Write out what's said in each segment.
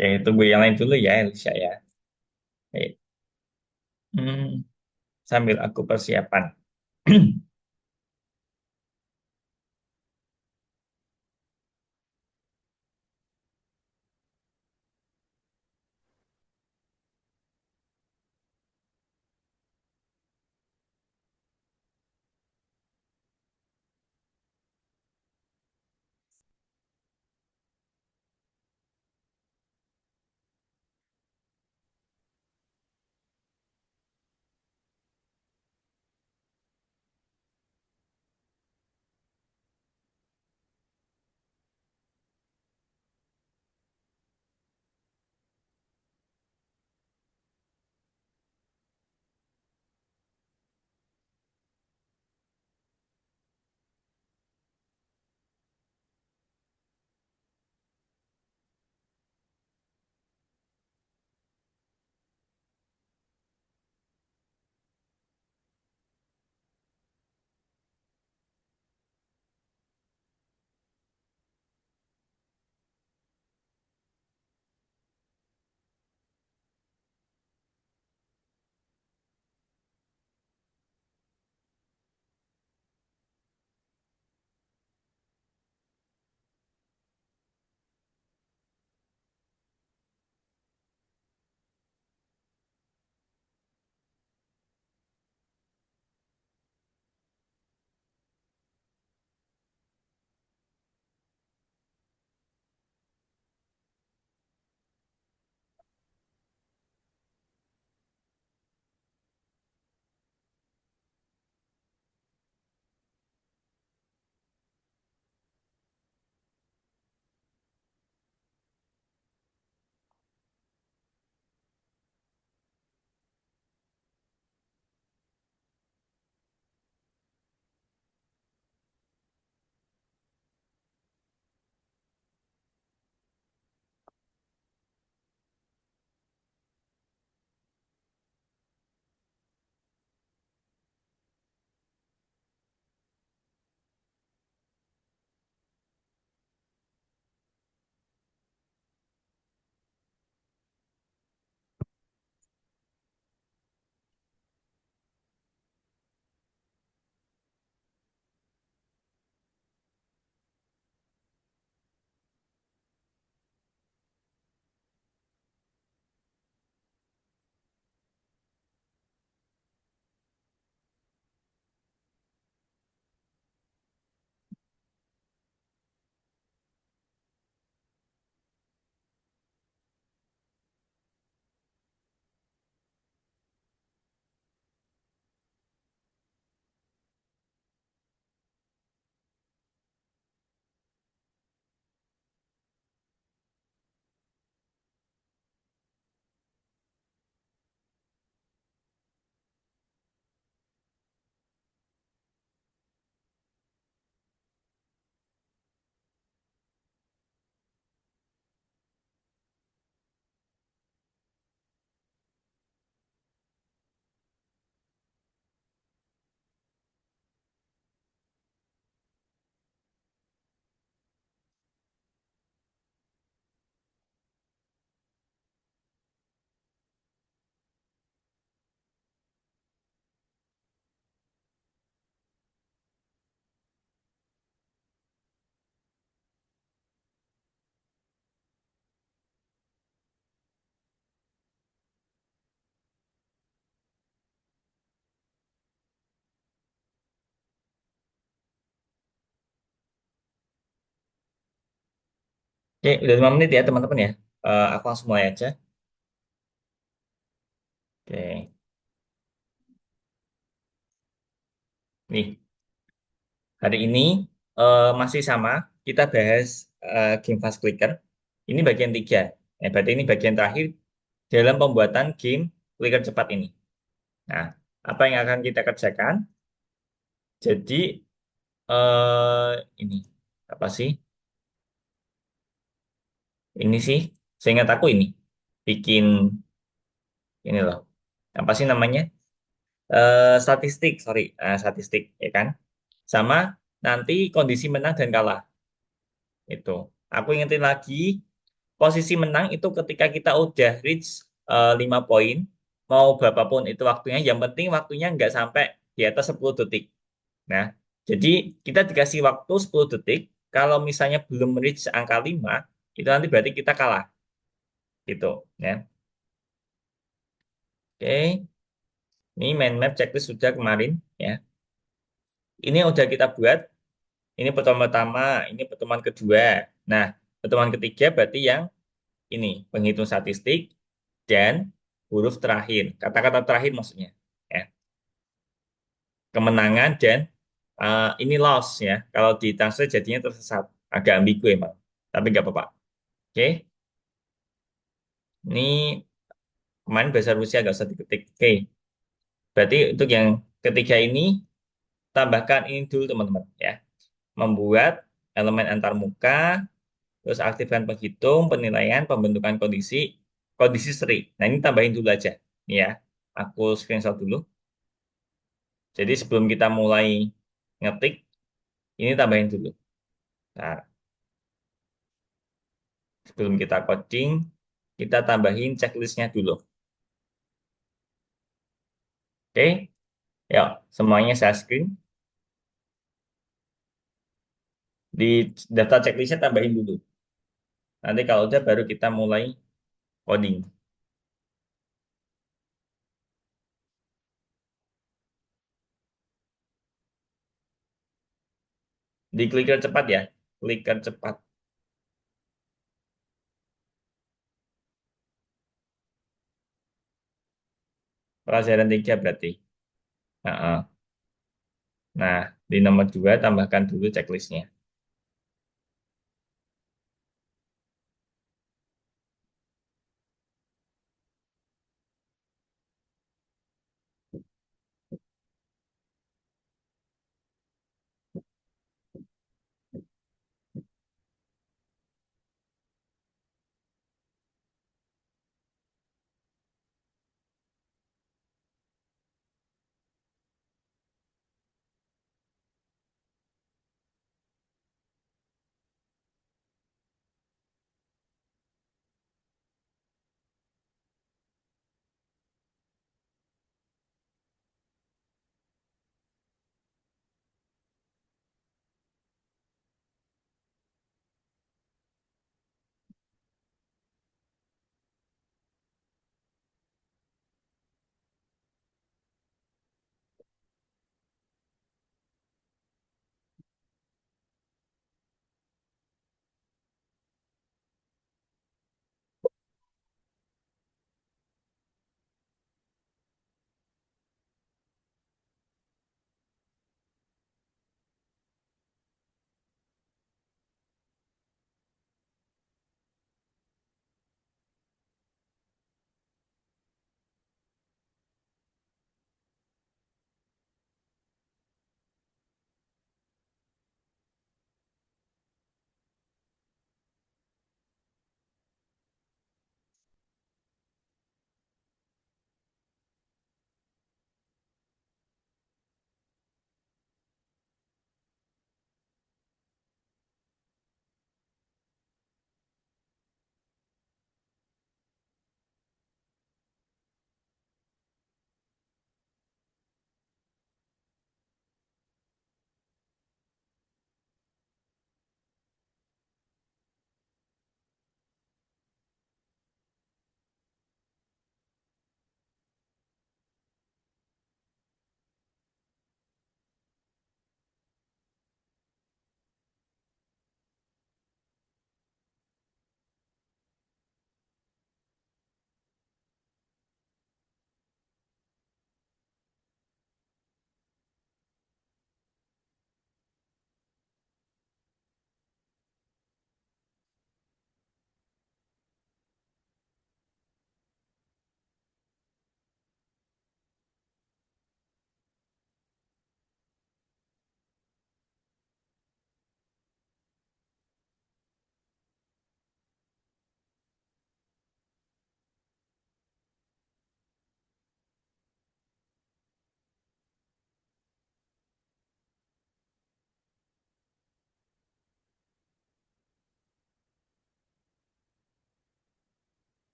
Ya, tunggu yang lain dulu ya, Elisha ya. Oke. Hmm, sambil aku persiapan. Oke, udah 5 menit ya teman-teman ya. Aku langsung mulai aja. Oke, nih hari ini masih sama. Kita bahas game Fast Clicker. Ini bagian 3. Berarti ini bagian terakhir dalam pembuatan game clicker cepat ini. Nah, apa yang akan kita kerjakan? Jadi ini apa sih? Ini sih, seingat aku ini bikin ini loh. Apa sih namanya? Statistik, sorry, statistik ya kan? Sama nanti kondisi menang dan kalah itu. Aku ingetin lagi, Posisi menang itu ketika kita udah reach 5 poin, mau berapapun itu waktunya, yang penting waktunya nggak sampai di atas 10 detik. Nah, jadi kita dikasih waktu 10 detik, kalau misalnya belum reach angka 5, itu nanti berarti kita kalah, gitu. Ya. Oke, ini mind map checklist sudah kemarin. Ya. Ini yang udah kita buat, ini pertemuan pertama, ini pertemuan kedua. Nah, pertemuan ketiga berarti yang ini, penghitung statistik, dan huruf terakhir, kata-kata terakhir maksudnya. Ya. Kemenangan dan ini loss ya. Kalau di translate jadinya tersesat. Agak ambigu emang. Tapi nggak apa-apa. Oke. Ini kemarin bahasa Rusia nggak usah diketik. Oke. Berarti untuk yang ketiga ini, tambahkan ini dulu teman-teman. Ya. Membuat elemen antarmuka, terus aktifkan penghitung, penilaian, pembentukan kondisi, kondisi seri. Nah ini tambahin dulu aja. Ini ya. Aku screenshot dulu. Jadi sebelum kita mulai ngetik, ini tambahin dulu. Nah, sebelum kita coding, kita tambahin checklistnya dulu. Oke, yuk semuanya saya screen. Di daftar checklistnya tambahin dulu. Nanti kalau udah baru kita mulai coding. Di clicker cepat ya, clicker cepat. Pelajaran 3 berarti. Nah, nah, di nomor 2 tambahkan dulu checklistnya.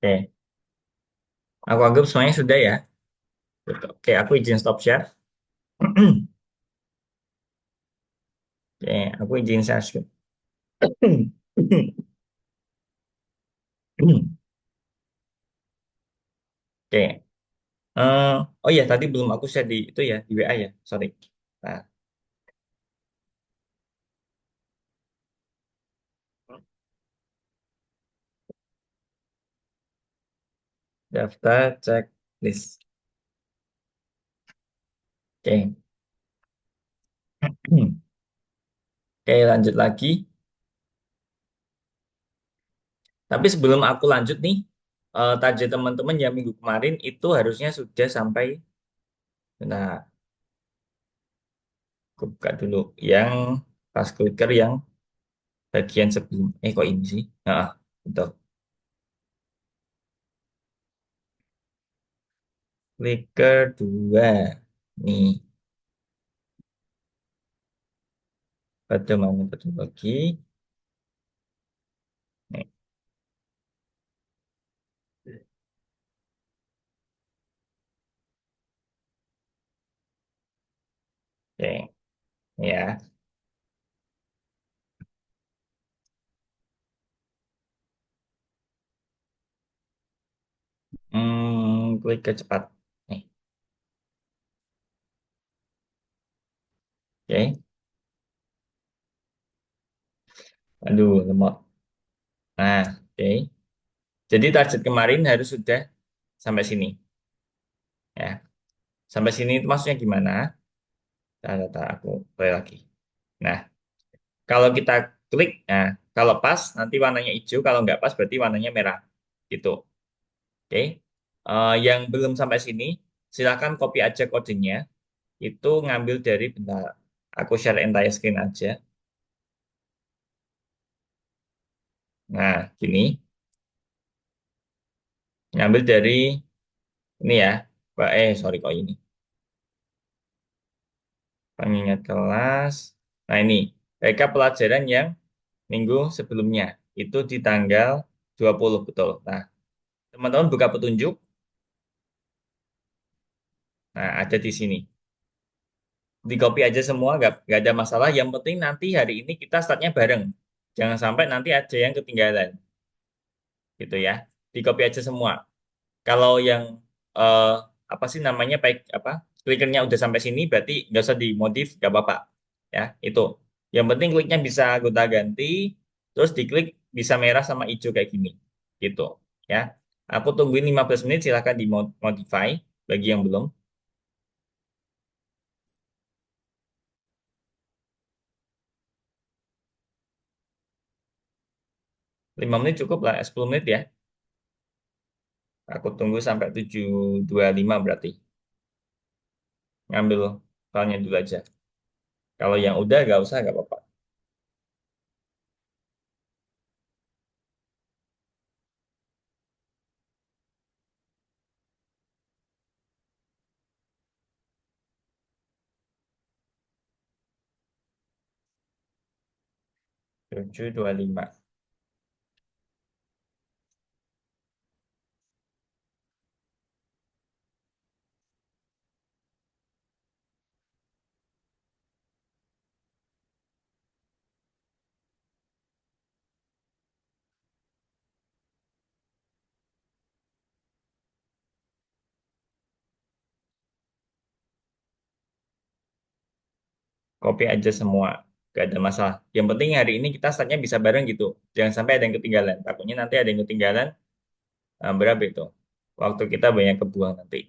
Oke, aku anggap semuanya sudah ya. Oke, aku izin stop share. Oke, aku izin share screen. Oke. Oh iya, tadi belum aku share di itu ya, di WA ya. Sorry. Nah, daftar checklist. Oke. Oke, lanjut lagi. Tapi sebelum aku lanjut nih, target teman-teman yang minggu kemarin itu harusnya sudah sampai. Nah, aku buka dulu yang pas clicker yang bagian sebelum. Kok ini sih? Nah, betul. Clicker dua. Nih, pada mana betul lagi? Nih, oke, ya. Clicker cepat. Nih, oke. Aduh, lemot. Nah, oke. Jadi target kemarin harus sudah sampai sini, ya. Sampai sini itu maksudnya gimana? Tata aku play lagi. Nah, kalau kita klik, nah kalau pas nanti warnanya hijau, kalau nggak pas berarti warnanya merah, gitu. Oke. Yang belum sampai sini, silakan copy aja kodenya. Itu ngambil dari bentar. Aku share entire screen aja. Nah, gini, ngambil dari ini ya. Sorry kok ini. Pengingat kelas. Nah, ini rekap pelajaran yang minggu sebelumnya. Itu di tanggal 20 betul. Nah, teman-teman buka petunjuk. Nah, ada di sini. Di copy aja semua, nggak ada masalah. Yang penting nanti hari ini kita startnya bareng. Jangan sampai nanti ada yang ketinggalan, gitu ya. Di copy aja semua. Kalau yang eh, apa sih namanya baik apa klikernya udah sampai sini, berarti nggak usah dimodif, nggak apa-apa. Ya, itu. Yang penting kliknya bisa gonta-ganti, terus diklik bisa merah sama hijau kayak gini, gitu. Ya, aku tungguin 15 menit. Silahkan dimodify bagi yang belum. 5 menit cukup lah, 10 menit ya. Aku tunggu sampai 7.25 berarti. Ngambil filenya dulu aja. Kalau yang udah nggak usah, nggak apa-apa. 7.25. Copy aja semua. Gak ada masalah. Yang penting hari ini kita startnya bisa bareng gitu. Jangan sampai ada yang ketinggalan. Takutnya nanti ada yang ketinggalan. Berapa itu? Waktu kita banyak kebuang nanti.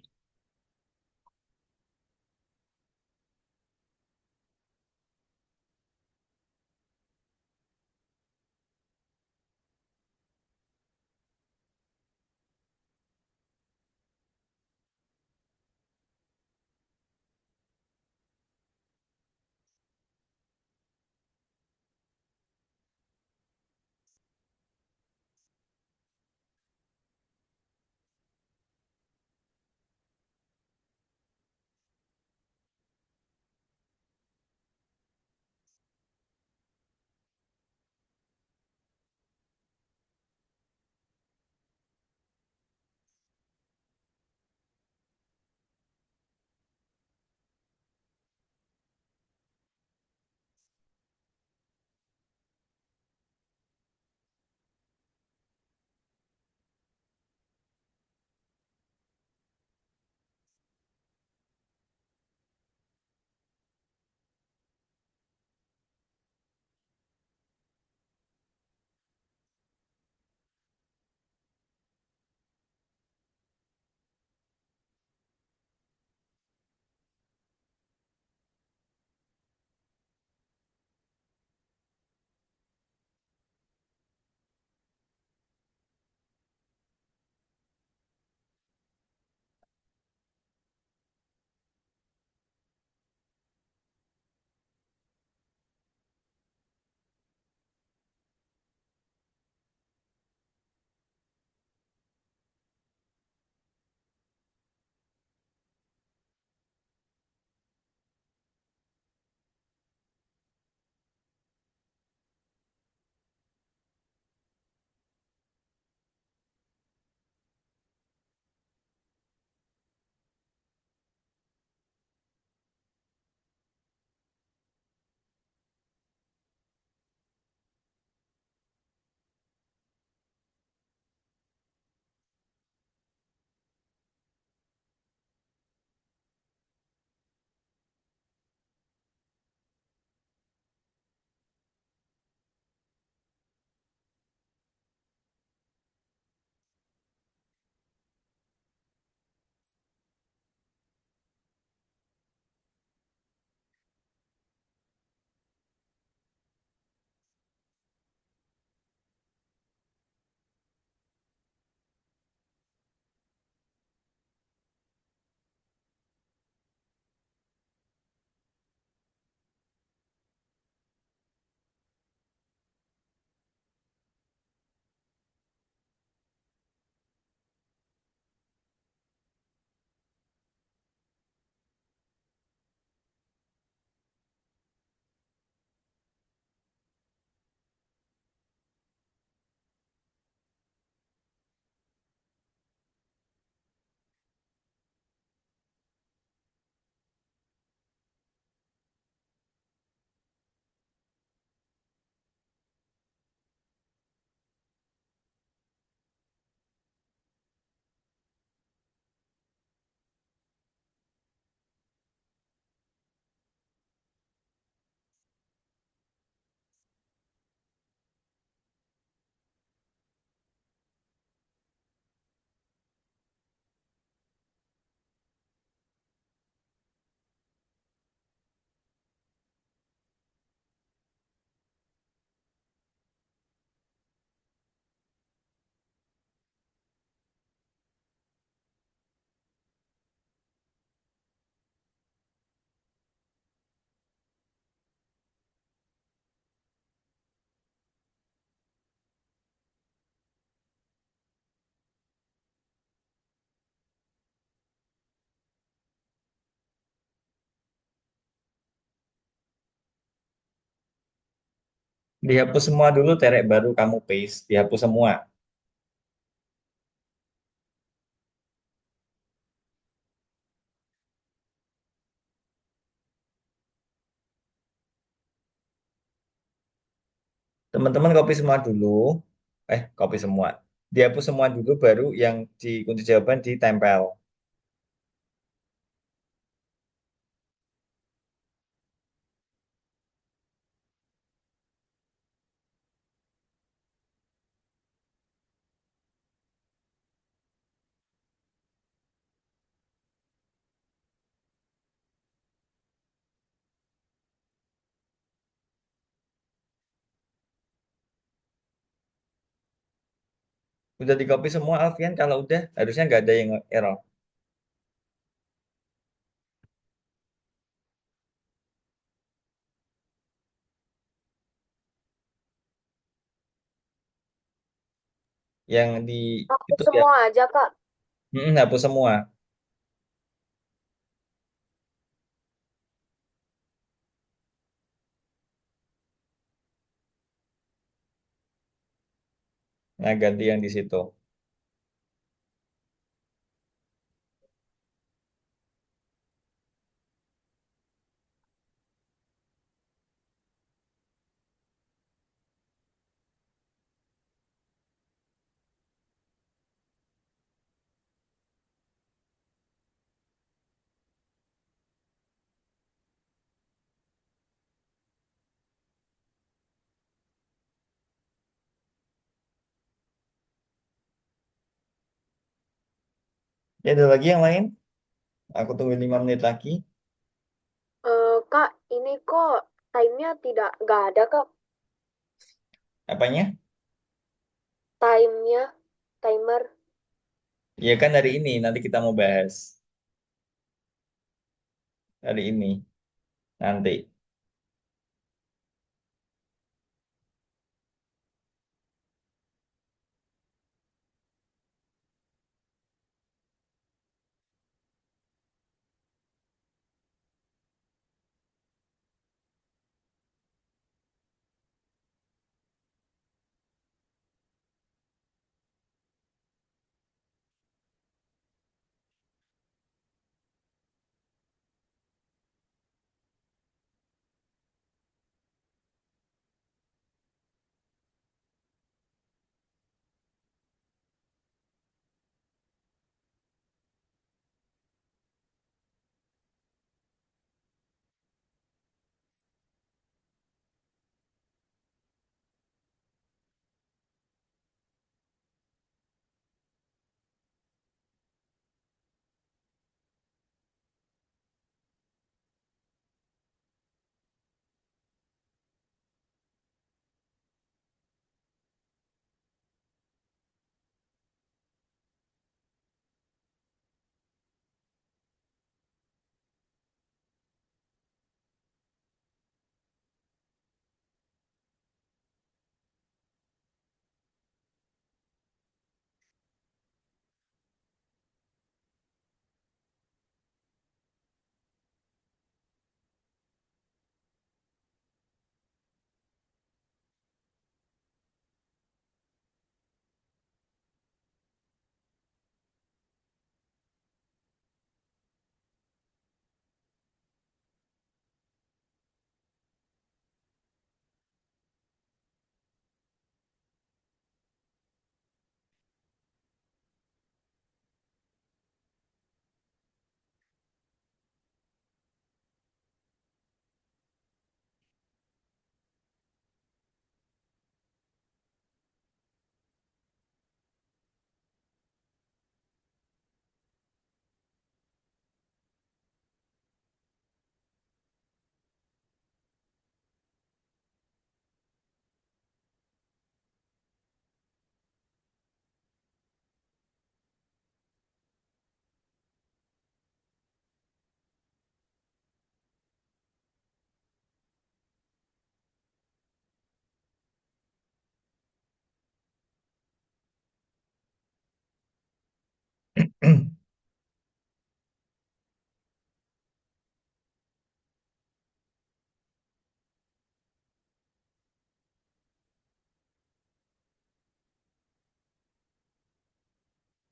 Dihapus semua dulu, terek baru kamu paste. Dihapus semua. Teman-teman copy semua dulu. Copy semua. Dihapus semua dulu, baru yang di kunci jawaban ditempel. Udah di copy semua, Alfian? Kalau udah, harusnya nggak ada yang error. Yang di Aku itu ya, semua aja, Kak. hapus semua. Nah, ganti yang di situ. Ya, ada lagi yang lain? Aku tunggu 5 menit lagi. Kak, ini kok time-nya nggak ada, Kak. Apanya? Time-nya, timer. Ya kan hari ini, nanti kita mau bahas. Hari ini, nanti.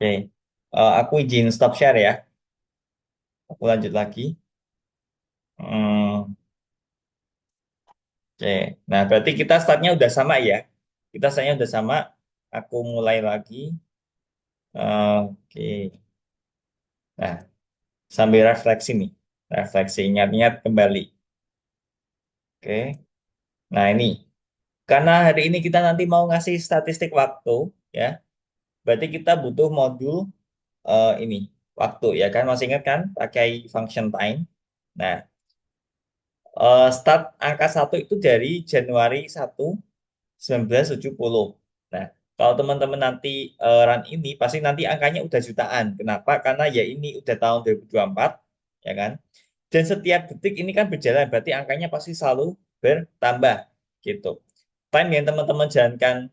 Oke. Aku izin stop share ya. Aku lanjut lagi. Hmm, oke. Nah, berarti kita startnya udah sama ya. Kita startnya udah sama. Aku mulai lagi. Oke. Nah, sambil refleksi nih. Refleksi, ingat-ingat kembali. Oke. Nah, ini. Karena hari ini kita nanti mau ngasih statistik waktu, ya. Berarti kita butuh modul ini, waktu, ya kan? Masih ingat kan? Pakai function time. Nah, start angka satu itu dari Januari 1, 1970. Nah, kalau teman-teman nanti run ini, pasti nanti angkanya udah jutaan. Kenapa? Karena ya ini udah tahun 2024, ya kan? Dan setiap detik ini kan berjalan, berarti angkanya pasti selalu bertambah, gitu. Time yang teman-teman jalankan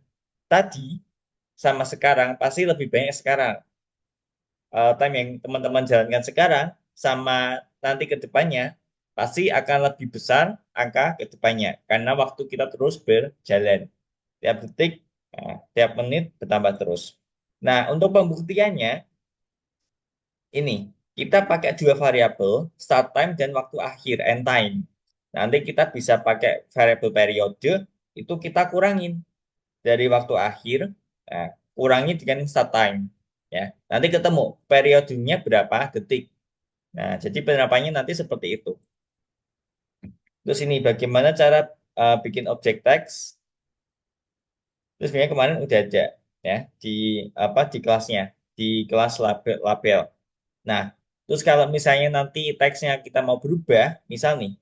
tadi sama sekarang pasti lebih banyak sekarang. Time yang teman-teman jalankan sekarang sama nanti ke depannya pasti akan lebih besar angka ke depannya karena waktu kita terus berjalan. Tiap detik, tiap menit bertambah terus. Nah, untuk pembuktiannya ini kita pakai dua variabel, start time dan waktu akhir, end time. Nanti kita bisa pakai variabel periode, itu kita kurangin dari waktu akhir, nah, kurangi dengan start time. Ya, nanti ketemu periodenya berapa detik. Nah, jadi penerapannya nanti seperti itu. Terus ini bagaimana cara bikin objek teks. Terus sebenarnya kemarin udah ada ya di di kelasnya, di kelas label. Nah, terus kalau misalnya nanti teksnya kita mau berubah, misal nih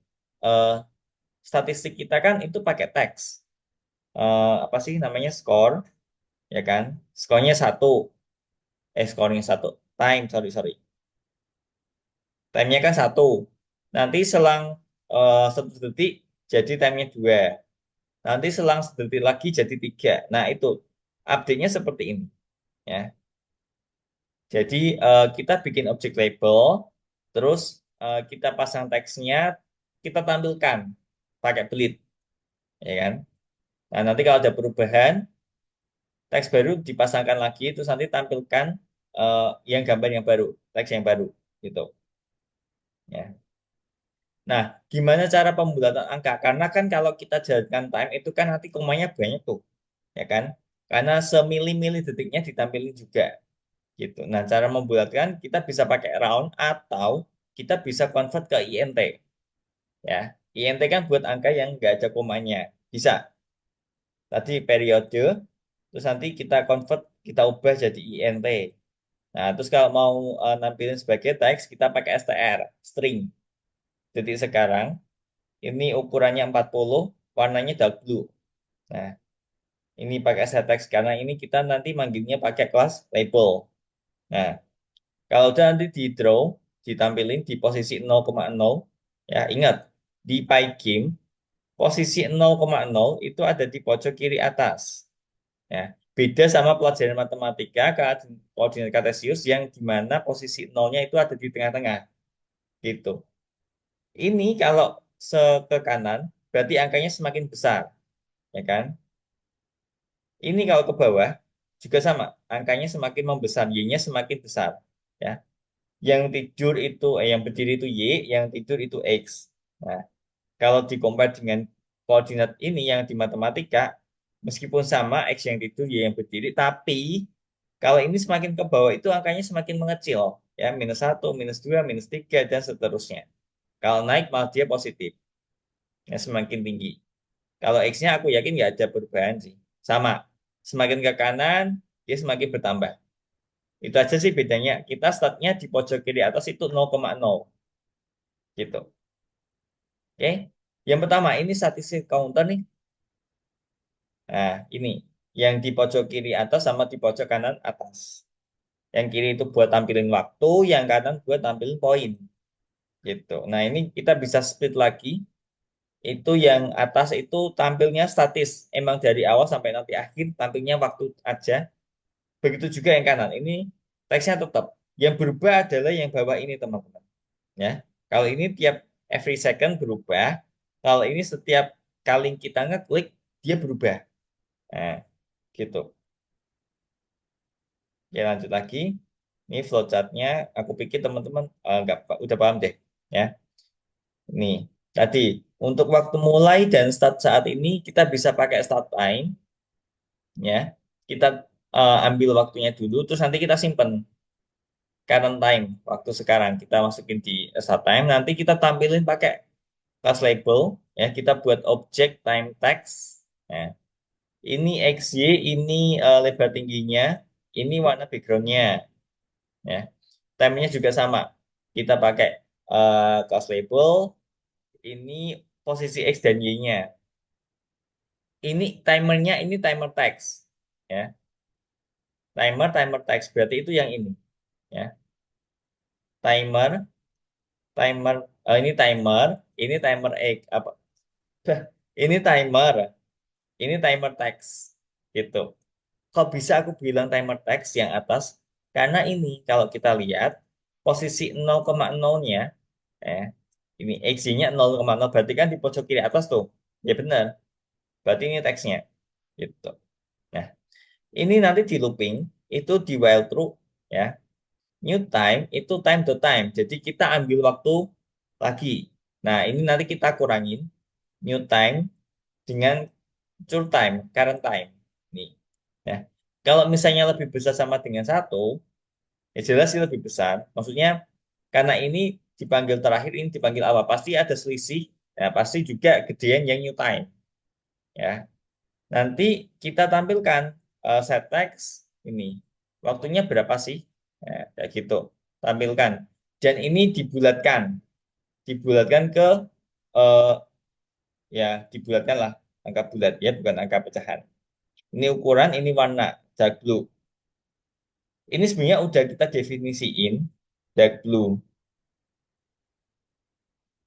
eh, statistik kita kan itu pakai teks. Apa sih namanya score, ya kan? Skornya satu, skornya satu, time, sorry sorry, time-nya kan satu. Nanti selang 1 detik jadi time-nya dua. Nanti selang 1 detik lagi jadi tiga. Nah itu update-nya seperti ini. Ya. Jadi kita bikin objek label, terus kita pasang teksnya, kita tampilkan pakai belit, ya kan? Nah nanti kalau ada perubahan, teks baru dipasangkan lagi, terus nanti tampilkan yang gambar yang baru, teks yang baru, gitu. Ya. Nah, gimana cara pembulatan angka? Karena kan kalau kita jalankan time itu kan nanti komanya banyak tuh, ya kan? Karena semili-mili detiknya ditampilin juga, gitu. Nah, cara membulatkan kita bisa pakai round atau kita bisa convert ke INT, ya. INT kan buat angka yang nggak ada komanya, bisa. Tadi periode, terus nanti kita convert, kita ubah jadi INT. Nah, terus kalau mau nampilin sebagai teks, kita pakai str, string. Detik sekarang, ini ukurannya 40, warnanya dark blue. Nah, ini pakai setText karena ini kita nanti manggilnya pakai kelas label. Nah, kalau udah nanti di draw, ditampilin di posisi 0,0, ya ingat, di Pygame, posisi 0,0 itu ada di pojok kiri atas. Ya, beda sama pelajaran matematika, koordinat kartesius yang di mana posisi nolnya itu ada di tengah-tengah. Gitu. Ini kalau ke kanan, berarti angkanya semakin besar, ya kan? Ini kalau ke bawah juga sama, angkanya semakin membesar, Y-nya semakin besar. Ya, yang tidur itu, yang berdiri itu Y, yang tidur itu X. Nah, kalau di compare dengan koordinat ini yang di matematika, meskipun sama X yang tidur, Y yang berdiri, tapi kalau ini semakin ke bawah itu angkanya semakin mengecil. Ya, -1, -2, -3, dan seterusnya. Kalau naik malah dia positif, ya, semakin tinggi. Kalau X-nya aku yakin nggak ada perubahan sih. Sama. Semakin ke kanan, dia semakin bertambah. Itu aja sih bedanya. Kita startnya di pojok kiri atas itu 0,0. Gitu. Oke. Yang pertama, ini statistik counter nih. Nah, ini. Yang di pojok kiri atas sama di pojok kanan atas. Yang kiri itu buat tampilin waktu, yang kanan buat tampilin poin. Gitu. Nah, ini kita bisa split lagi. Itu yang atas itu tampilnya statis. Emang dari awal sampai nanti akhir tampilnya waktu aja. Begitu juga yang kanan. Ini teksnya tetap. Yang berubah adalah yang bawah ini, teman-teman. Ya. Kalau ini tiap every second berubah. Kalau ini setiap kali kita ngeklik, dia berubah. Nah, gitu. Oke, lanjut lagi. Ini flowchartnya, aku pikir teman-teman nggak udah paham deh. Ya, nih tadi untuk waktu mulai dan start saat ini kita bisa pakai start time, ya. Kita ambil waktunya dulu, terus nanti kita simpen current time waktu sekarang. Kita masukin di start time, nanti kita tampilin pakai class label, ya. Kita buat objek time text. Ya. Ini XY, ini lebar tingginya, ini warna backgroundnya. Ya. Time-nya juga sama. Kita pakai class label, ini posisi X dan Y-nya. Ini timernya, ini timer text. Ya. Timer text. Berarti itu yang ini. Ya. Timer, timer, ini timer X. Apa? Ini timer, ini timer text. Gitu. Kok bisa aku bilang timer text yang atas? Karena ini, kalau kita lihat, posisi 0,0-nya, eh, ini X-nya 0,0, berarti kan di pojok kiri atas tuh. Ya benar, berarti ini teksnya. Gitu. Nah, ini nanti di looping, itu di while true, ya. New time, itu time to time. Jadi kita ambil waktu lagi. Nah, ini nanti kita kurangin new time dengan true time, current time. Nih. Nah, kalau misalnya lebih besar sama dengan satu, ya jelas sih lebih besar. Maksudnya karena ini dipanggil terakhir, ini dipanggil awal, pasti ada selisih. Ya, pasti juga gedean yang new time. Ya, nanti kita tampilkan set text ini. Waktunya berapa sih? Ya, kayak gitu. Tampilkan. Dan ini dibulatkan. Dibulatkan ke eh, ya dibulatkan lah angka bulat ya, bukan angka pecahan. Ini ukuran, ini warna dark blue. Ini sebenarnya udah kita definisiin dark blue.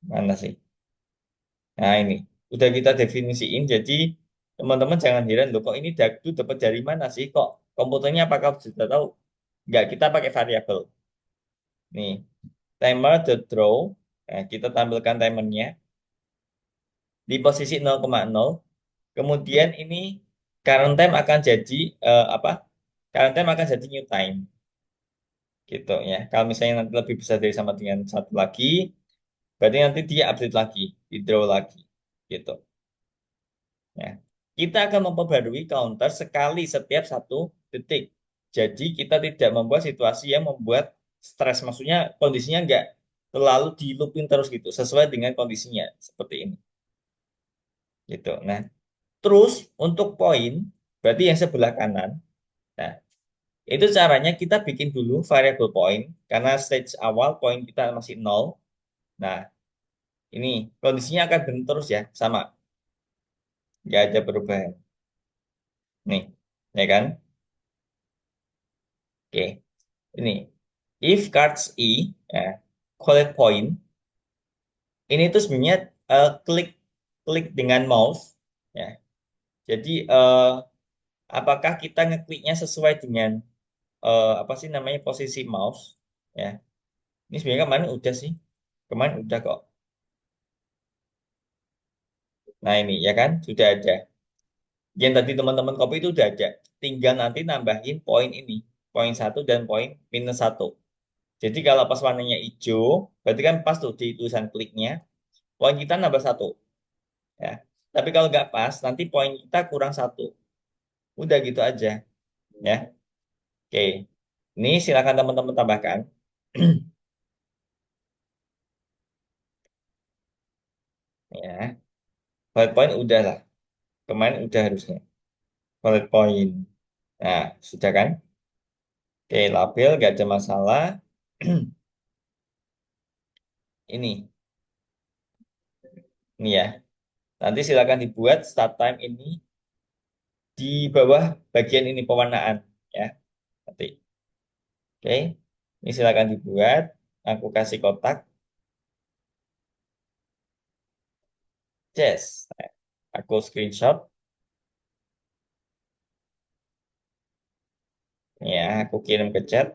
Mana sih? Nah, ini udah kita definisiin. Jadi teman-teman jangan heran loh, kok ini dark blue dapat dari mana sih? Kok komputernya apakah sudah tahu? Enggak, kita pakai variabel. Nih, timer the draw. Nah, kita tampilkan timernya di posisi 0,0. Kemudian ini current time akan jadi apa? Current time akan jadi new time. Gitu ya. Kalau misalnya nanti lebih besar dari sama dengan satu lagi, berarti nanti dia update lagi, di draw lagi. Gitu. Ya. Kita akan memperbarui counter sekali setiap 1 detik. Jadi kita tidak membuat situasi yang membuat stres. Maksudnya kondisinya nggak terlalu di looping terus gitu, sesuai dengan kondisinya seperti ini. Gitu. Nah, terus untuk poin, berarti yang sebelah kanan. Nah, itu caranya kita bikin dulu variable point karena stage awal poin kita masih nol. Nah, ini kondisinya akan benar terus ya, sama, nggak ada perubahan. Nih, ya kan? Oke, ini if cards ya, collect point, ini tuh sebenarnya klik klik dengan mouse, ya. Jadi apakah kita ngekliknya sesuai dengan apa sih namanya posisi mouse, ya? Ini sebenarnya kemarin udah sih, kemarin udah kok. Nah ini ya kan sudah ada. Yang tadi teman-teman copy itu udah ada. Tinggal nanti nambahin poin ini, poin satu dan poin -1. Jadi kalau pas warnanya hijau, berarti kan pas tuh di tulisan kliknya, poin kita nambah satu. Ya. Tapi kalau nggak pas, nanti poin kita kurang satu. Udah gitu aja. Ya. Oke. Ini silakan teman-teman tambahkan. Ya. Bullet point udah lah. Kemarin udah harusnya. Bullet point. Nah, sudah kan? Oke, label nggak ada masalah. Ini, ini ya. Nanti silakan dibuat start time ini di bawah bagian ini pewarnaan. Ya, nanti. Oke. Ini silakan dibuat. Aku kasih kotak. Yes. Aku screenshot. Ya, aku kirim ke chat.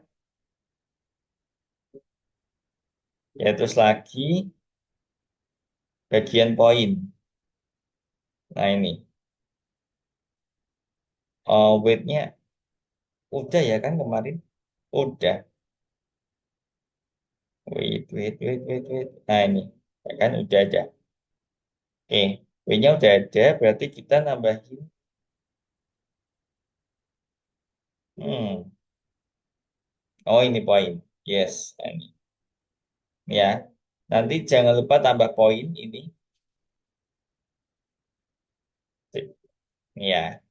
Ya, terus lagi bagian poin. Nah, ini. Oh, weight-nya udah ya kan kemarin. Udah. Wait, wait, wait, wait, wait. Nah ini, ya kan udah aja. Oke, W-nya udah ada, berarti kita nambahin. Hmm, oh ini poin. Yes, nah, ini ya. Nanti jangan lupa tambah poin ini. Sip. Ya,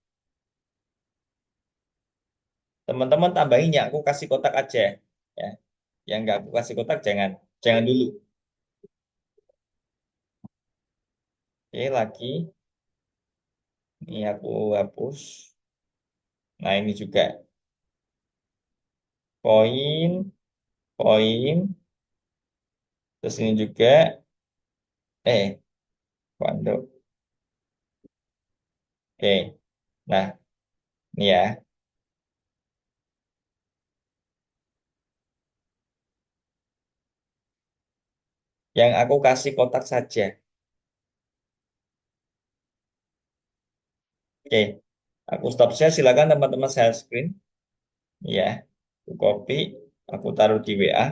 teman-teman tambahin ya. Aku kasih kotak aja. Ya, yang nggak aku kasih kotak jangan, jangan dulu. Oke, lagi. Ini aku hapus. Nah ini juga poin, poin. Terus ini juga. Pondok. Oke. Nah, ini ya. Yang aku kasih kotak saja. Oke. Aku stop share. Silakan teman-teman share screen. Ya. Aku copy. Aku taruh di WA.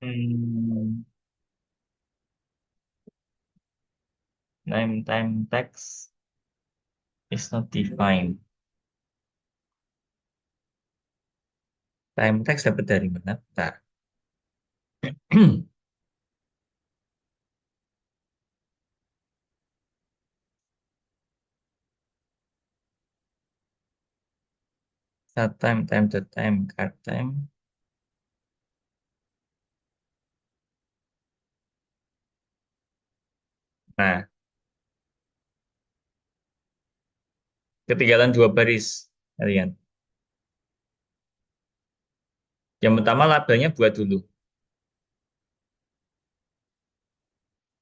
Hmm, time text is not defined. Time text dapat dari mana? Bentar. Start time, time to time, card time. Nah, ketinggalan dua baris kalian. Yang pertama labelnya buat dulu.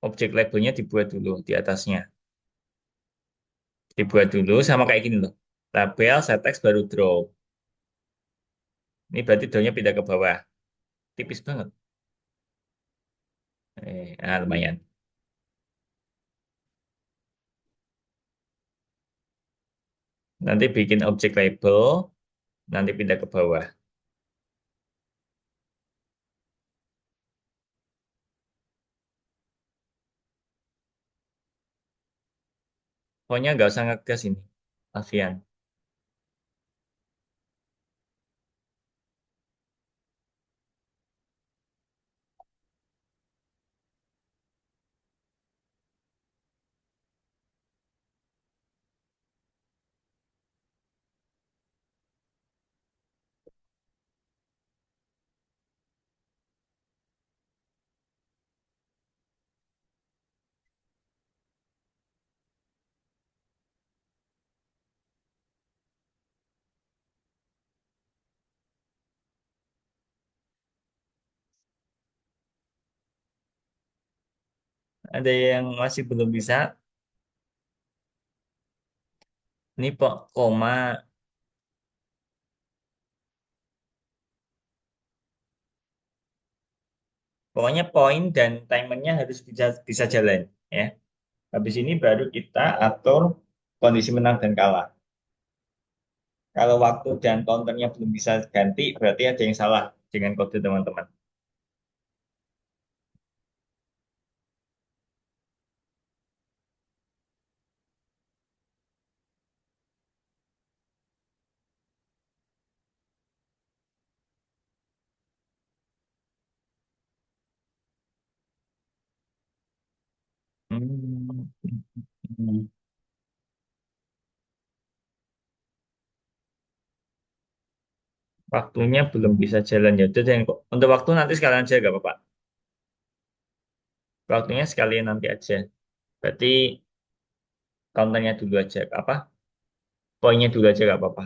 Objek labelnya dibuat dulu di atasnya. Dibuat dulu sama kayak gini loh. Label, set text, baru draw. Ini berarti drawnya pindah ke bawah. Tipis banget. Lumayan. Nanti bikin objek label, nanti pindah ke bawah. Pokoknya nggak usah ngegas ini, Alfian. Ada yang masih belum bisa, ini koma, pokoknya poin dan timernya harus bisa bisa jalan, ya. Habis ini baru kita atur kondisi menang dan kalah. Kalau waktu dan counternya belum bisa ganti, berarti ada yang salah dengan kode teman-teman. Hmm. Hmm. Waktunya belum bisa jalan ya. Udah deh, untuk waktu nanti sekalian aja gak apa-apa. Waktunya sekalian nanti aja. Berarti counternya dulu aja. Apa? Poinnya dulu aja gak apa-apa.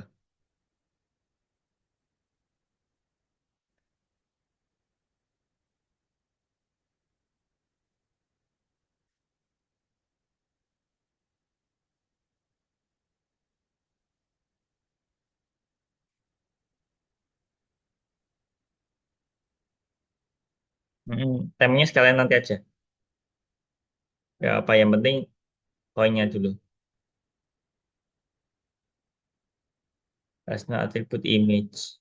Timenya sekalian nanti aja. Ya apa yang penting poinnya dulu. That's not attribute image.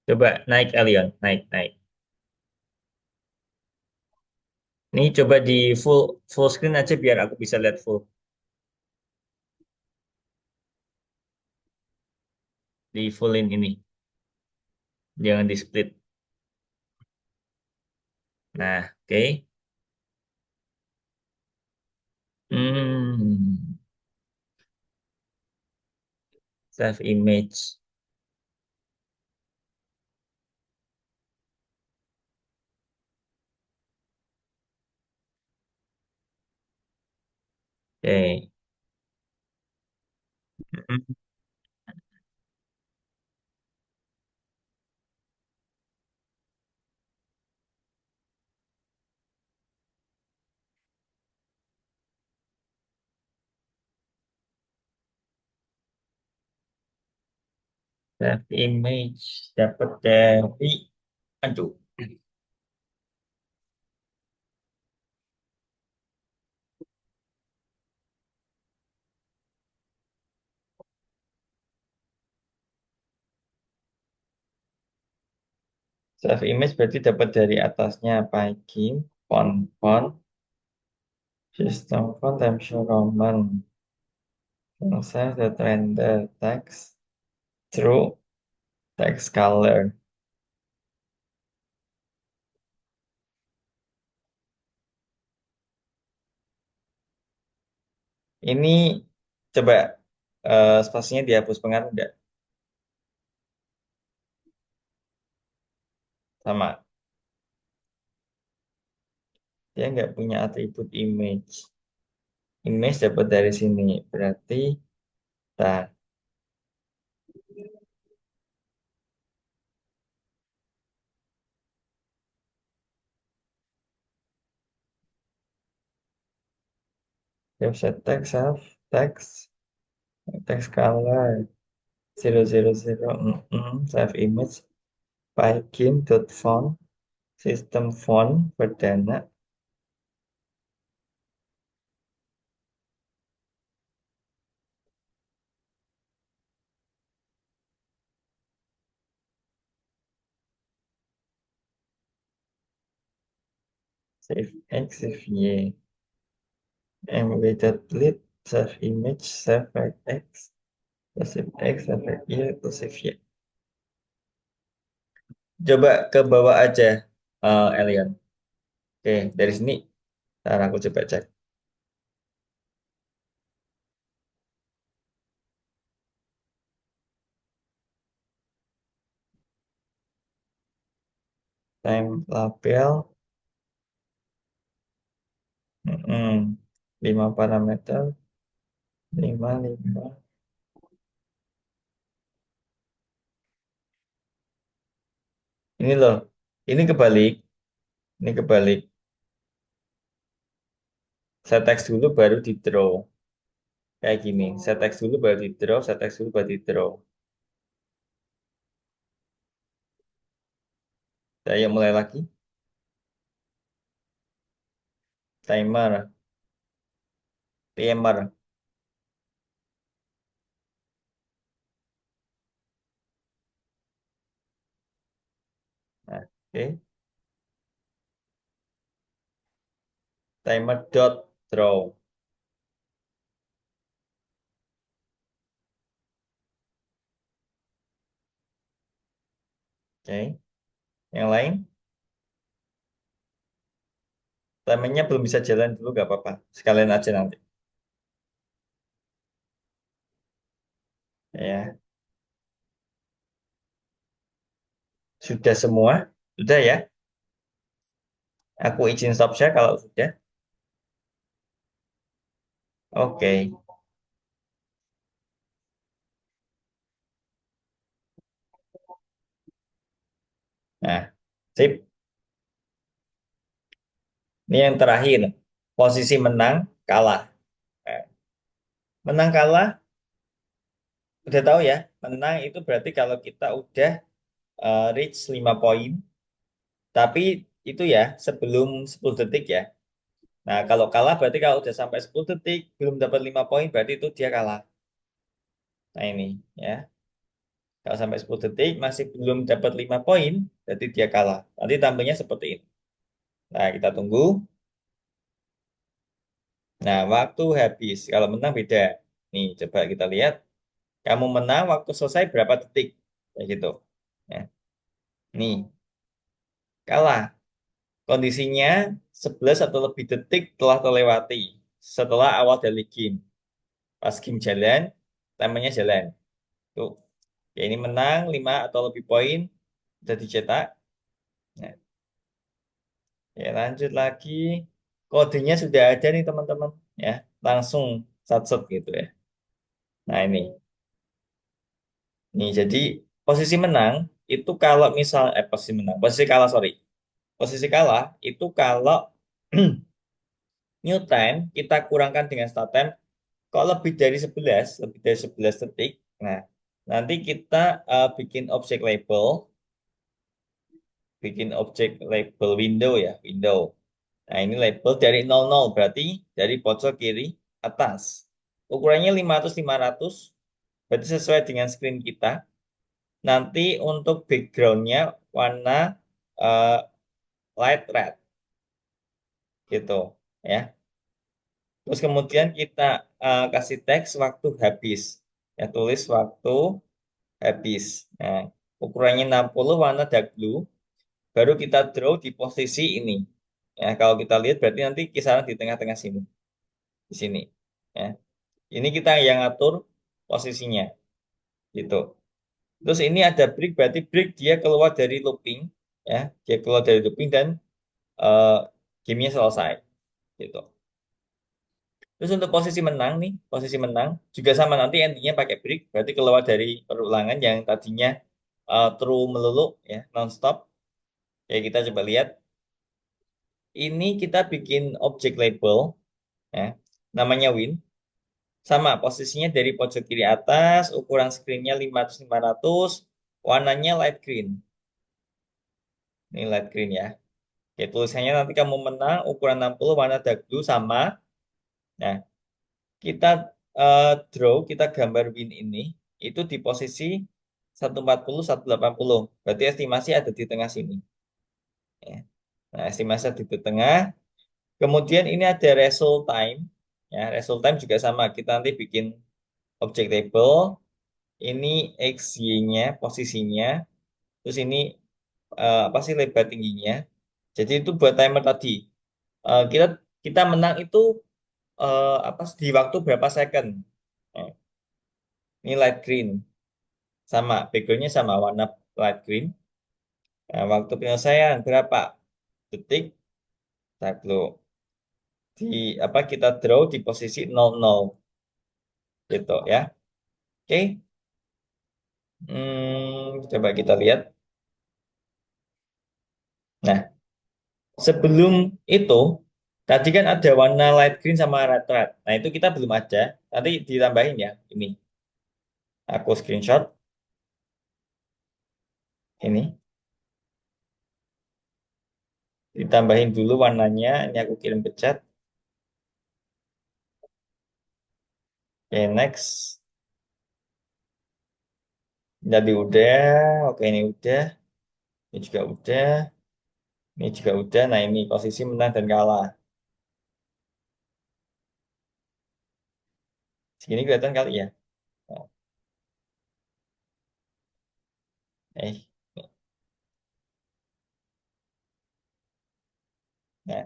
Coba naik Elion, naik naik. Ini coba di full full screen aja biar aku bisa lihat full. Di fullin ini. Jangan di split. Nah, oke. Hmm, save image. Oke. Hmm, save image dapat dari. Aduh. Self image berarti dapat dari atasnya Viking, font, system font, Times New Roman, font size, the render, text, true, text color. Ini coba spasinya dihapus, pengaruh enggak? Sama. Dia nggak punya atribut image. Image dapat dari sini. Berarti, nah, website text, self, text, text color, 000, self image, Pygame.font, sistem font, perdana, save X, save Y, mw.lit, save image, save X, save X, save Y, atau save Y. Coba ke bawah aja, Elian. Oke, dari sini, ntar aku coba cek. Time label, 5 parameter, 5. Ini loh, ini kebalik, ini kebalik. Saya teks dulu baru di draw. Kayak gini, saya teks dulu baru di draw, saya teks dulu baru di draw. Saya mulai lagi, timer, timer. Nah, oke, timer dot draw. Oke, yang lain, timernya belum bisa jalan dulu, gak apa-apa. Sekalian aja nanti. Ya, sudah semua, sudah ya. Aku izin stop share kalau sudah. Oke, nah, sip. Ini yang terakhir, posisi menang, kalah. Nah, menang kalah, udah tahu ya. Menang itu berarti kalau kita udah reach 5 poin, tapi itu ya sebelum 10 detik ya. Nah, kalau kalah berarti kalau udah sampai 10 detik, belum dapat 5 poin, berarti itu dia kalah. Nah, ini ya. Kalau sampai 10 detik masih belum dapat 5 poin, berarti dia kalah. Nanti tampilnya seperti ini. Nah, kita tunggu. Nah, waktu habis. Kalau menang beda. Nih, coba kita lihat. Kamu menang waktu selesai berapa detik? Kayak gitu. Ya. Nih, kalah. Kondisinya 11 atau lebih detik telah terlewati setelah awal dari game. Pas game jalan, timernya jalan. Tuh. Ya, ini menang 5 atau lebih poin, sudah dicetak. Nah, ya, lanjut lagi. Kodenya sudah ada nih teman-teman. Ya, langsung sat-set gitu ya. Nah, ini. Nih, jadi posisi menang itu kalau misal, posisi menang, posisi kalah, sorry. Posisi kalah itu kalau new time kita kurangkan dengan start time. Kalau lebih dari 11 detik, nah nanti kita bikin object label, bikin objek label window ya, window. Nah, ini label dari 00, berarti dari pojok kiri atas. Ukurannya 500 500, berarti sesuai dengan screen kita. Nanti untuk backgroundnya warna eh, light red gitu ya. Terus kemudian kita kasih teks waktu habis. Ya, tulis waktu habis. Nah, ukurannya 60, warna dark blue. Baru kita draw di posisi ini. Ya, kalau kita lihat berarti nanti kisaran di tengah-tengah sini. Di sini. Ya. Ini kita yang atur posisinya. Gitu. Terus ini ada break, berarti break dia keluar dari looping. Ya, dia keluar dari looping dan eh gamenya selesai. Gitu. Terus untuk posisi menang nih, posisi menang juga sama nanti endingnya pakai break, berarti keluar dari perulangan yang tadinya true melulu ya, non-stop. Ya kita coba lihat. Ini kita bikin objek label ya, namanya win. Sama posisinya dari pojok kiri atas, ukuran screen-nya 500 500, warnanya light green. Ini light green ya. Oke, tulisannya nanti kamu menang, ukuran 60, warna dark blue sama. Nah, kita draw, kita gambar win ini itu di posisi 140 180. Berarti estimasi ada di tengah sini. Ya. Nah, estimasi ada di tengah. Kemudian ini ada result time. Ya, result time juga sama. Kita nanti bikin object table. Ini X, Y-nya, posisinya. Terus ini apa sih lebar tingginya. Jadi itu buat timer tadi. Kita kita menang itu apa di waktu berapa second. Nah, ini light green. Sama, backgroundnya sama, warna light green. Nah, waktu penyelesaian berapa detik? Dark blue. Di apa kita draw di posisi 00 gitu ya. Oke. Coba kita lihat. Nah, sebelum itu tadi kan ada warna light green sama red red. Nah, itu kita belum ada. Nanti ditambahin ya. Ini aku screenshot ini. Ditambahin dulu warnanya. Ini aku kirim ke chat. Oke, next. Jadi udah. Oke, ini udah. Ini juga udah. Ini juga udah. Nah, ini posisi menang dan kalah. Segini kelihatan kali ya. Oh, eh, nah,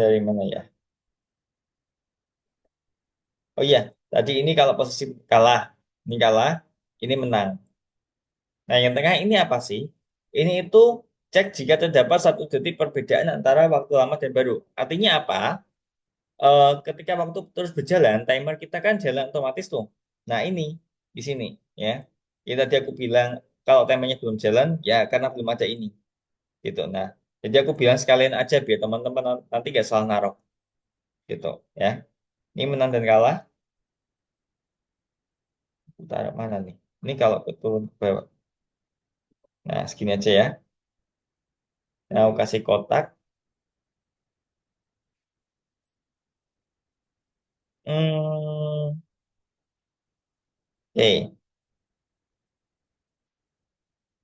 dari mana ya? Oh iya, tadi ini kalau posisi kalah, ini kalah, ini menang. Nah, yang tengah ini apa sih? Ini itu cek jika terdapat 1 detik perbedaan antara waktu lama dan baru. Artinya apa? Ketika waktu terus berjalan, timer kita kan jalan otomatis tuh. Nah, ini di sini ya. Ya tadi aku bilang kalau timernya belum jalan, ya karena belum ada ini. Gitu. Nah, jadi aku bilang sekalian aja biar teman-teman nanti gak salah naruh. Gitu ya. Ini menang dan kalah. Taruh mana nih? Ini kalau ke turun ke bawah. Nah, segini aja ya. Nah, aku kasih kotak. Hmm, oke.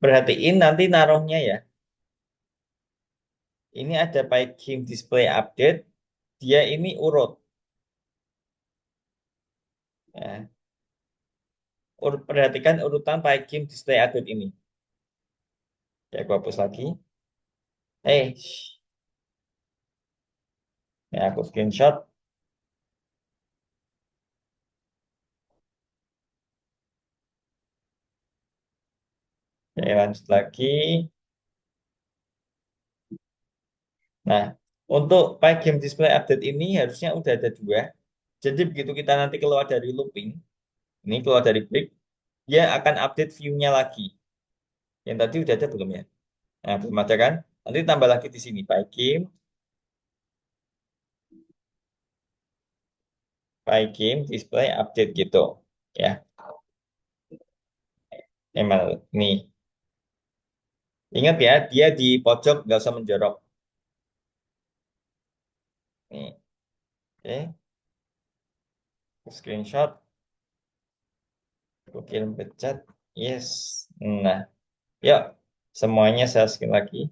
Perhatiin nanti naruhnya ya. Ini ada Pygame Display Update. Dia ini urut. Ya. Perhatikan urutan Pygame Display Update ini. Ya, aku hapus lagi. Eh, ya aku screenshot. Ya, lanjut lagi. Nah, untuk Pygame Display Update ini harusnya udah ada 2. Jadi begitu kita nanti keluar dari looping, ini keluar dari break, dia akan update view-nya lagi. Yang tadi udah ada belum ya? Nah, belum ada kan? Nanti tambah lagi di sini Pygame Display Update gitu. Ya, emang nih. Ingat ya, dia di pojok, nggak usah menjorok. Nih, oke. Screenshot, aku kirim ke chat. Yes. Nah, yuk. Semuanya saya sekali lagi.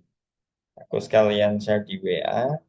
Aku sekalian share di WA.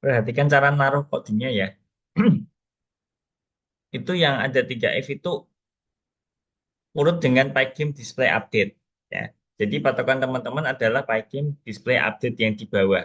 Perhatikan cara naruh kodenya ya. Itu yang ada 3F itu urut dengan Pygame Display Update. Ya. Jadi patokan teman-teman adalah Pygame Display Update yang di bawah.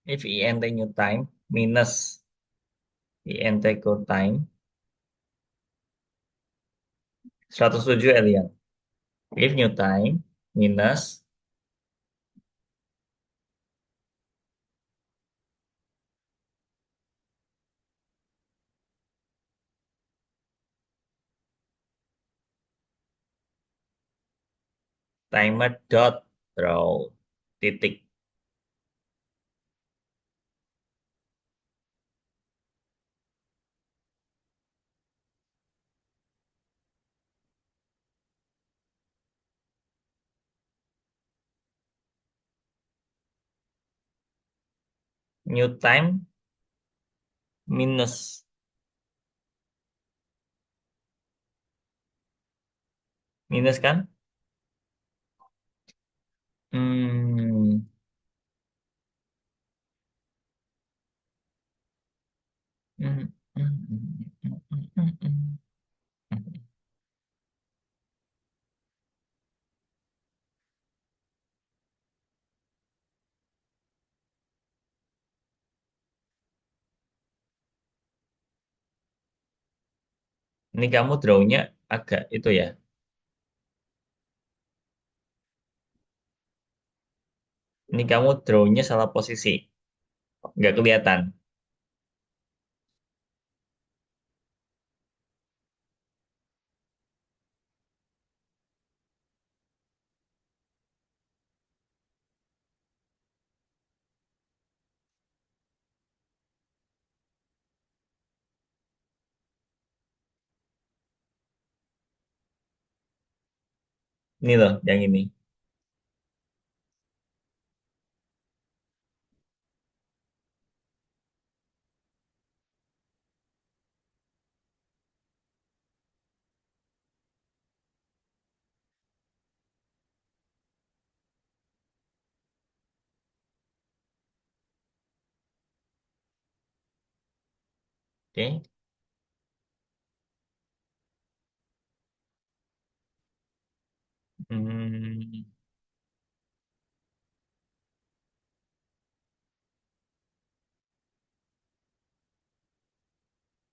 If int new time minus int go time 107 alien. If new time minus timer dot draw titik. New time minus minus kan? Hmm, hmm, hmm, hmm, hmm, hmm, hmm, hmm. Ini kamu drawnya agak itu ya. Ini kamu draw-nya salah posisi. Nggak kelihatan. Ini loh, yang ini. Oke. Hmm,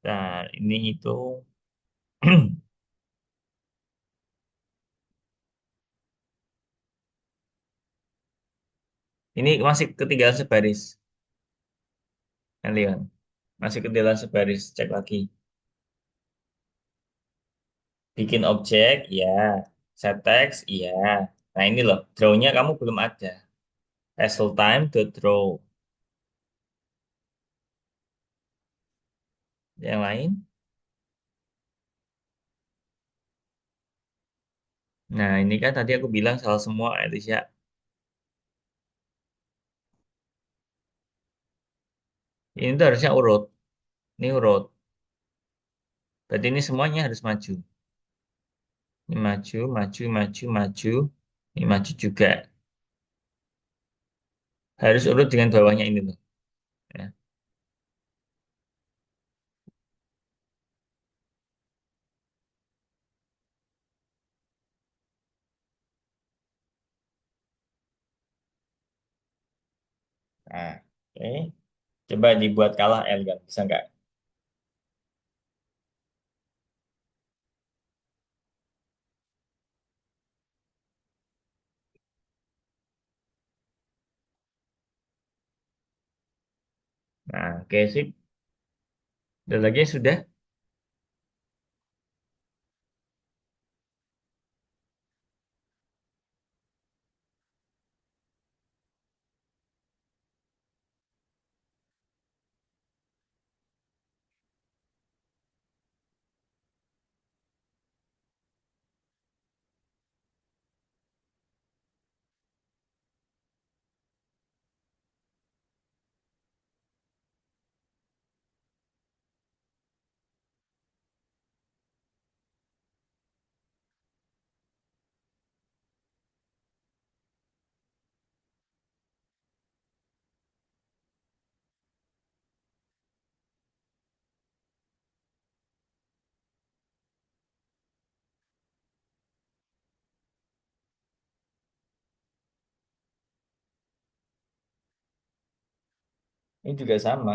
nah, ini itu. Ini masih ketinggalan sebaris, kan Leon? Masih ketinggalan sebaris, cek lagi. Bikin objek, ya. Set text, iya. Nah ini loh, draw-nya kamu belum ada. Result time to draw. Yang lain? Nah ini kan tadi aku bilang salah semua, Alicia. Ini tuh harusnya urut. Ini urut. Berarti ini semuanya harus maju. Ini maju, maju, maju, maju. Ini maju juga. Harus urut dengan bawahnya ini loh. Ya. Nah, oke. Coba dibuat kalah Elgan, bisa nggak? Nah, oke sip. Udah lagi sudah. Ini juga sama.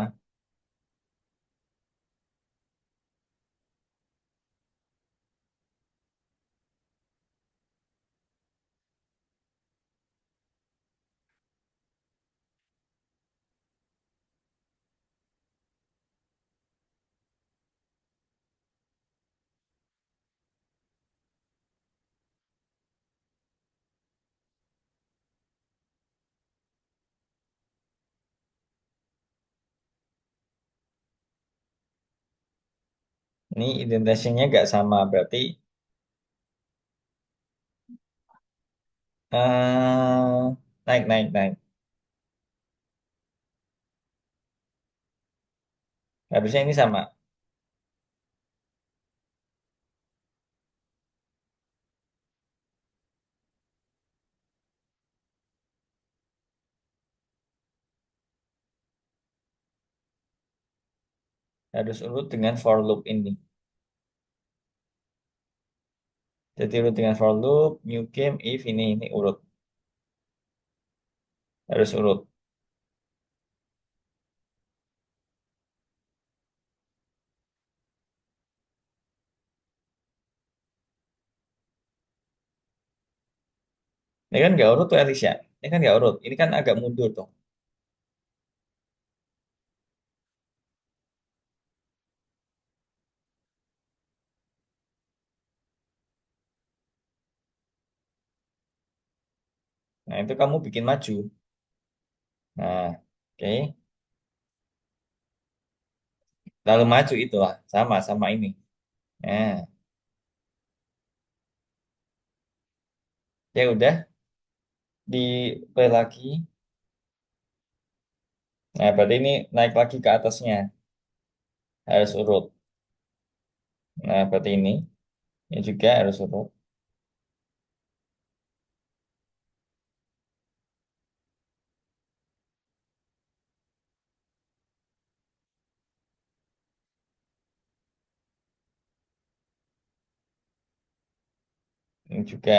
Ini indentasinya nggak sama. Berarti naik, naik, naik. Harusnya ini sama. Harus urut dengan for loop ini. Jadi urut dengan for loop, new game, if ini urut. Harus urut. Ini kan nggak urut tuh Alicia. Ini kan nggak urut. Ini kan agak mundur tuh. Nah, itu kamu bikin maju. Nah, oke. Lalu maju itulah. Sama ini. Nah, ya udah. Di play lagi. Nah, berarti ini naik lagi ke atasnya. Harus urut. Nah, berarti ini. Ini juga harus urut. Ini juga.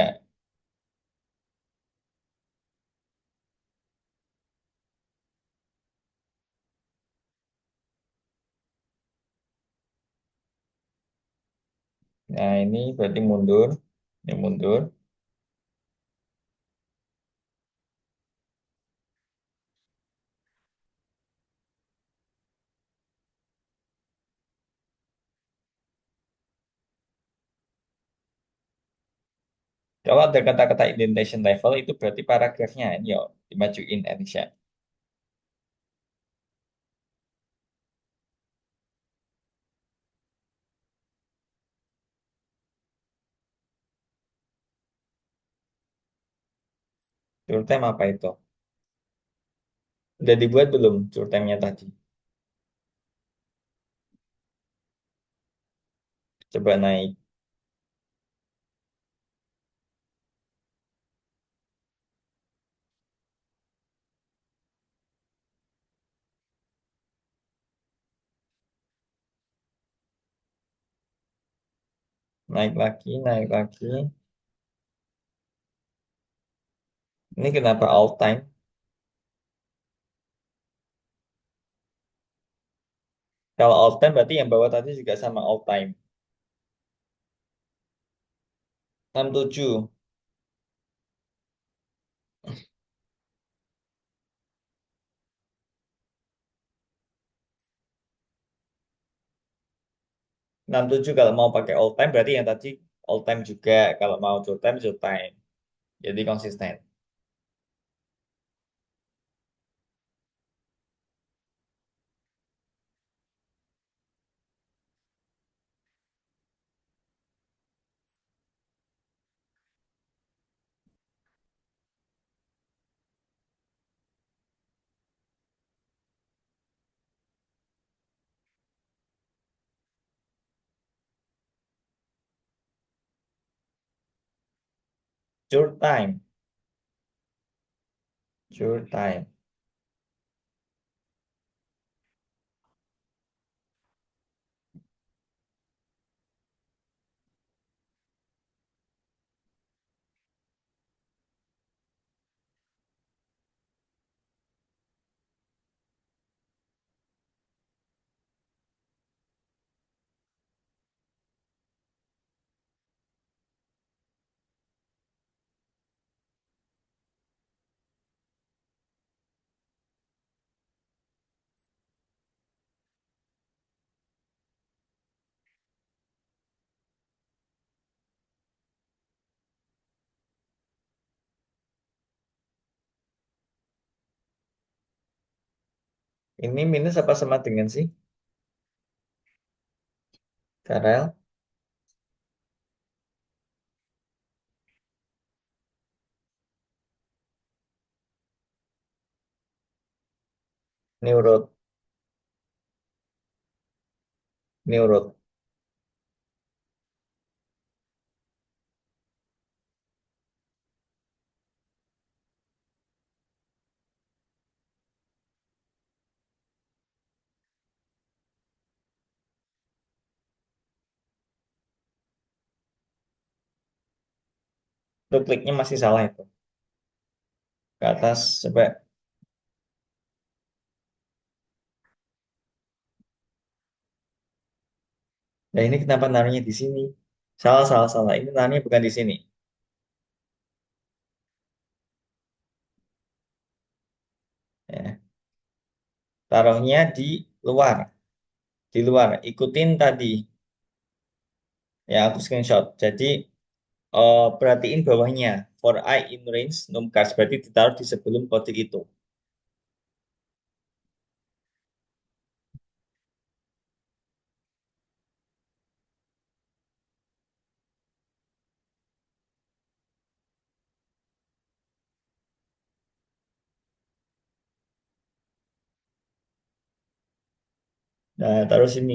Nah, ini berarti mundur. Ini mundur. Kalau ada kata-kata indentation level, itu berarti paragrafnya. Ini yuk, dimajuin, Alicia. Short time apa itu? Udah dibuat belum short time-nya tadi? Coba naik. Naik lagi, naik lagi. Ini kenapa all time? Kalau all time berarti yang bawah tadi juga sama all time. 67. 67 kalau mau pakai all time berarti yang tadi all time juga. Kalau mau short time, short time. Jadi konsisten. Short time. Short time. Ini minus apa sama dengan sih? Karel? Ini urut. Ini urut. Itu kliknya masih salah itu. Ke atas, coba. Nah, ini kenapa naruhnya di sini? Salah, salah, salah. Ini naruhnya bukan di sini. Taruhnya luar, di luar. Ikutin tadi, ya aku screenshot. Jadi perhatiin bawahnya. For I in range, numcars. Berarti ditaruh di sebelum kode itu. Nah, taruh sini.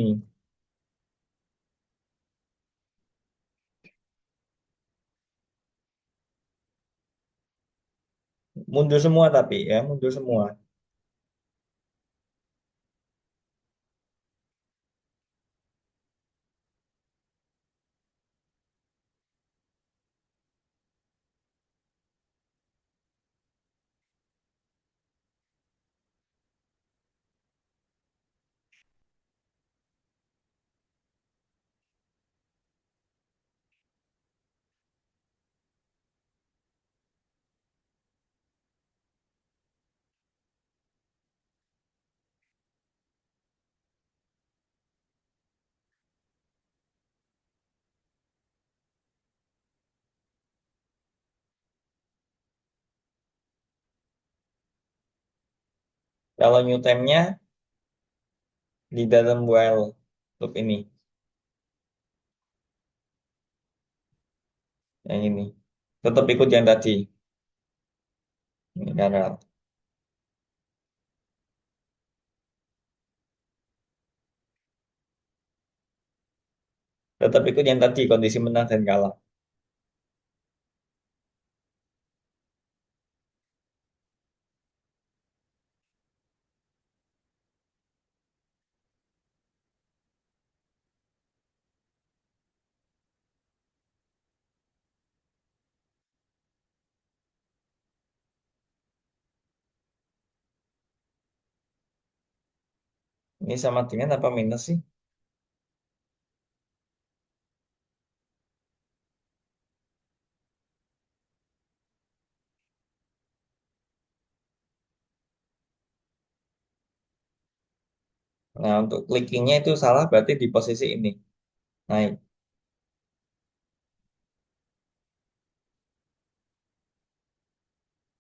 Mundur semua tapi ya, mundur semua. Kalau new time-nya di dalam while loop ini, yang ini. Tetap ikut yang tadi. Ini karena tetap ikut yang tadi, kondisi menang dan kalah. Ini sama dengan apa minus sih? Nah, untuk clickingnya itu salah berarti di posisi ini. Naik.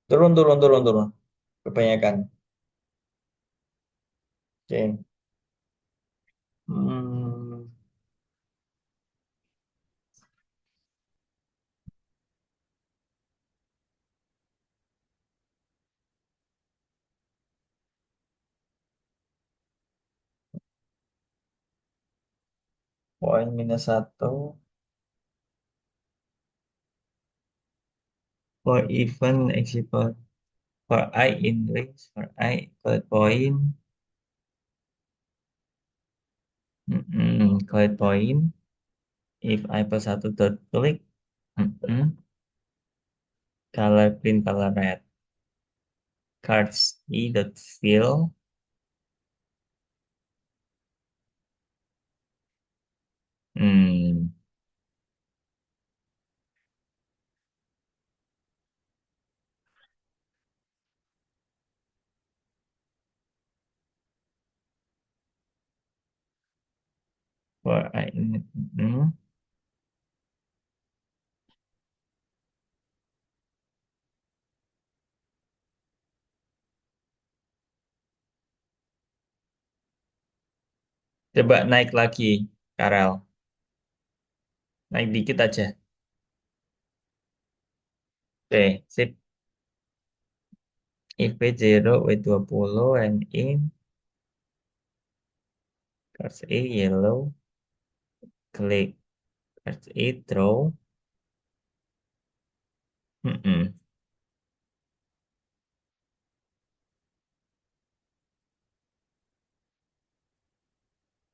Turun, turun, turun, turun. Kebanyakan. Oke. Hmm, poin minus satu. For even example. For I in range. For I equal point. Equal point. If I plus satu dot click. Color print color red. Cards E dot fill. Hmm. For I in. Coba naik lagi, Karel. Naik dikit aja. Oke, sip. If P0, W20, and in cards A yellow, click cards A draw. Mm-mm.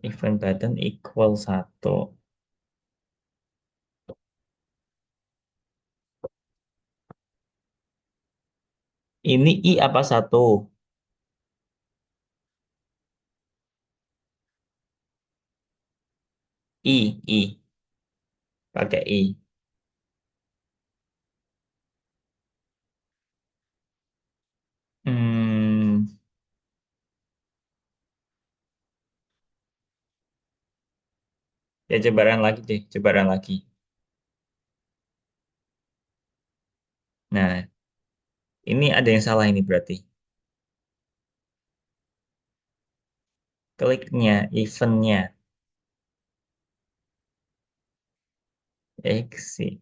Event button equal 1. Ini I apa satu? I. Pakai I. Hmm, Ya jebaran lagi deh, jebaran lagi. Nah, ini ada yang salah ini berarti. Kliknya, eventnya, exit.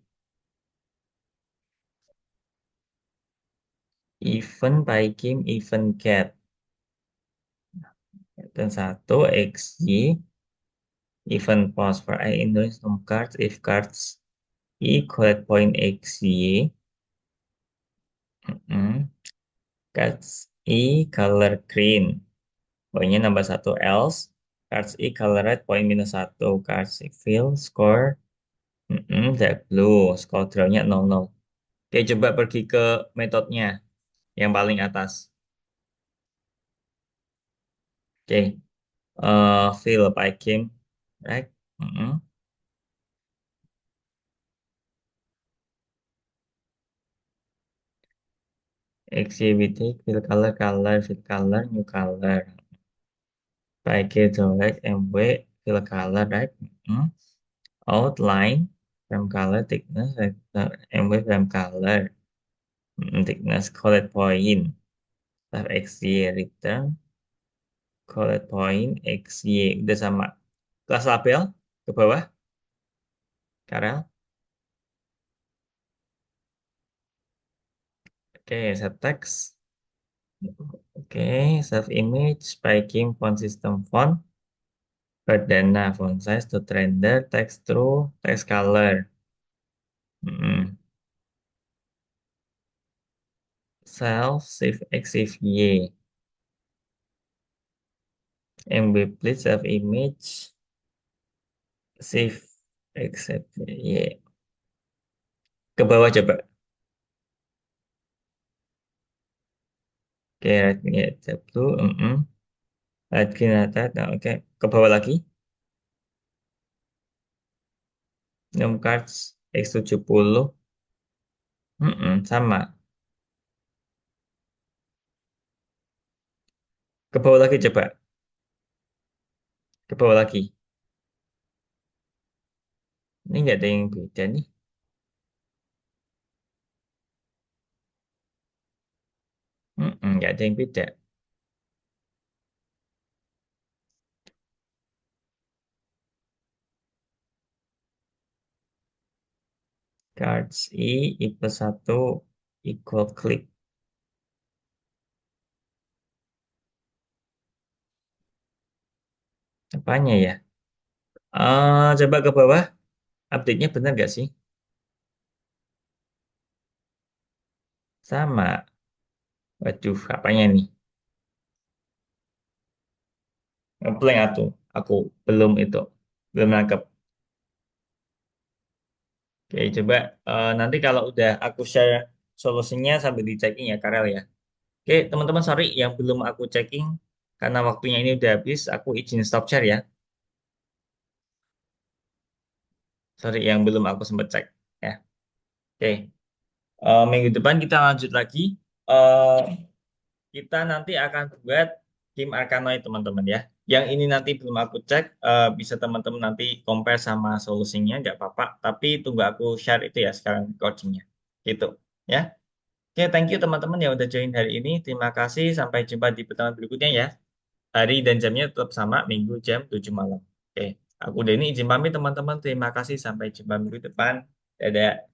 Event by game, event get. Dan satu, XY, event post for I Indonesia some cards, if cards I collect point XY. Mm, cards I color green. Poinnya nambah satu, else. Cards I color red, point minus satu. Cards I fill, score. Dark blue, score draw-nya 00. Oke, coba pergi ke metodenya yang paling atas. Oke, fill by game, right? Mm-mm. Exhibit, fill color, color, fill color, new color. By game, direct, MW, fill color, right? Mm-mm. Outline, frame color, thickness, MW, frame color. Thickness, collect point. Tar XY, return, collect point, XY. Udah sama. Kelas label, ke bawah, Karel. Oke, set text. Oke, save image by game font system font. Perdana font size to render text through text color. Mm-mm. Self save x save y. MB please save image save x save y. Ke bawah coba. Oke, right click tab blue. Right click atas. Nah, oke. Ke bawah lagi. Num cards X70. Sama. Ke bawah lagi coba. Ke bawah lagi. Ini nggak ada yang beda nih. Nggak ada yang beda. Cards I plus 1 equal click. Apanya ya? Coba ke bawah. Update-nya benar nggak sih? Sama. Waduh, apanya nih? Ngeblank aku belum itu. Belum nangkep. Oke, coba nanti kalau udah aku share solusinya sambil di checking ya, Karel ya. Oke, teman-teman, sorry yang belum aku checking. Karena waktunya ini udah habis, aku izin stop share ya. Sorry yang belum aku sempat cek. Ya, oke. Minggu depan kita lanjut lagi. Eh, kita nanti akan buat game Arkanoid teman-teman ya. Yang ini nanti belum aku cek, bisa teman-teman nanti compare sama solusinya, nggak apa-apa. Tapi tunggu aku share itu ya sekarang recordingnya. Gitu ya. Oke, thank you teman-teman yang udah join hari ini. Terima kasih. Sampai jumpa di pertemuan berikutnya ya. Hari dan jamnya tetap sama, Minggu jam 7 malam. Oke, aku udah ini izin pamit teman-teman. Terima kasih. Sampai jumpa minggu depan. Dadah.